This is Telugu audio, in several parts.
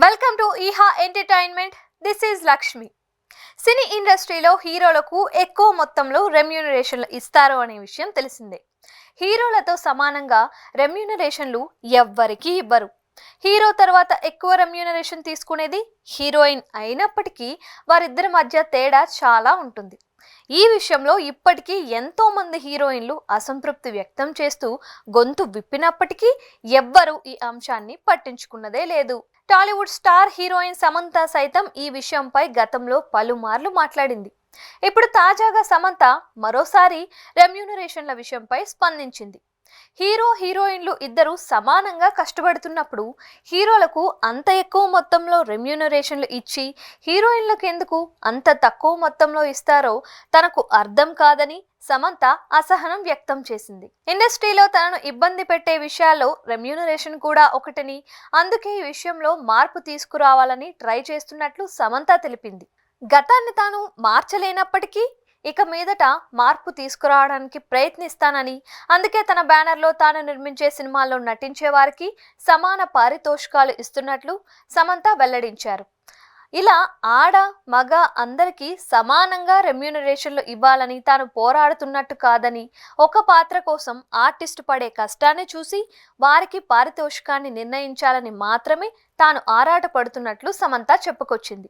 వెల్కమ్ టు ఈహా entertainment. This is Lakshmi. Cine ఇండస్ట్రీలో హీరోలకు ఎక్కువ మొత్తంలో రెమ్యూనరేషన్లు ఇస్తారు అనే విషయం తెలిసిందే. హీరోలతో సమానంగా రెమ్యూనరేషన్లు ఎవ్వరికీ ఇవ్వరు. హీరో తర్వాత ఎక్కువ రెమ్యూనరేషన్ తీసుకునేది హీరోయిన్ అయినప్పటికీ వారిద్దరి మధ్య తేడా చాలా ఉంటుంది. ఈ విషయంలో ఇప్పటికీ ఎంతో మంది హీరోయిన్లు అసంతృప్తి వ్యక్తం చేస్తూ గొంతు విప్పినప్పటికీ ఎవ్వరూ ఈ అంశాన్ని పట్టించుకున్నదే లేదు. టాలీవుడ్ స్టార్ హీరోయిన్ సమంత సైతం ఈ విషయంపై గతంలో పలుమార్లు మాట్లాడింది. ఇప్పుడు తాజాగా సమంత మరోసారి రెమ్యూనరేషన్ల విషయంపై స్పందించింది. హీరో హీరోయిన్లు ఇద్దరు సమానంగా కష్టపడుతున్నప్పుడు హీరోలకు అంత ఎక్కువ మొత్తంలో రెమ్యూనరేషన్లు ఇచ్చి హీరోయిన్లకు ఎందుకు అంత తక్కువ మొత్తంలో ఇస్తారో తనకు అర్థం కాదని సమంత అసహనం వ్యక్తం చేసింది. ఇండస్ట్రీలో తనను ఇబ్బంది పెట్టే విషయాల్లో రెమ్యూనరేషన్ కూడా ఒకటని, అందుకే ఈ విషయంలో మార్పు తీసుకురావాలని ట్రై చేస్తున్నట్లు సమంత తెలిపింది. గతాన్ని తాను మార్చలేనప్పటికీ ఇక మీదట మార్పు తీసుకురావడానికి ప్రయత్నిస్తానని, అందుకే తన బ్యానర్లో తాను నిర్మించే సినిమాల్లో నటించే వారికి సమాన పారితోషికాలు ఇస్తున్నట్లు సమంత వెల్లడించారు. ఇలా ఆడ మగ అందరికీ సమానంగా రెమ్యూనరేషన్లు ఇవ్వాలని తాను పోరాడుతున్నట్టు కాదని, ఒక పాత్ర కోసం ఆర్టిస్టు పడే కష్టాన్ని చూసి వారికి పారితోషికాన్ని నిర్ణయించాలని మాత్రమే తాను ఆరాటపడుతున్నట్లు సమంత చెప్పుకొచ్చింది.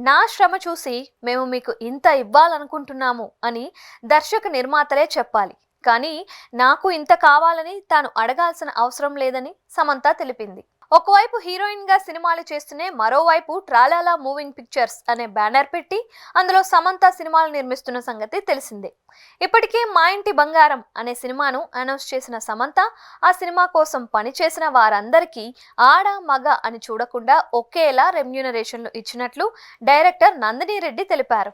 నా శ్రమ చూసి మేము మీకు ఇంత ఇవ్వాలనుకుంటున్నాము అని దర్శక నిర్మాతలే చెప్పాలి, కానీ నాకు ఇంత కావాలని తాను అడగాల్సిన అవసరం లేదని సమంత తెలిపింది. ఒకవైపు హీరోయిన్ గా సినిమాలు చేస్తూనే మరోవైపు ట్రాలాలా మూవింగ్ పిక్చర్స్ అనే బ్యానర్ పెట్టి అందులో సమంత సినిమాలు నిర్మిస్తున్న సంగతి తెలిసిందే. ఇప్పటికే మా ఇంటి బంగారం అనే సినిమాను అనౌన్స్ చేసిన సమంత ఆ సినిమా కోసం పనిచేసిన వారందరికీ ఆడ మగ అని చూడకుండా ఒకేలా రెమ్యూనరేషన్లు ఇచ్చినట్లు డైరెక్టర్ నందిని రెడ్డి తెలిపారు.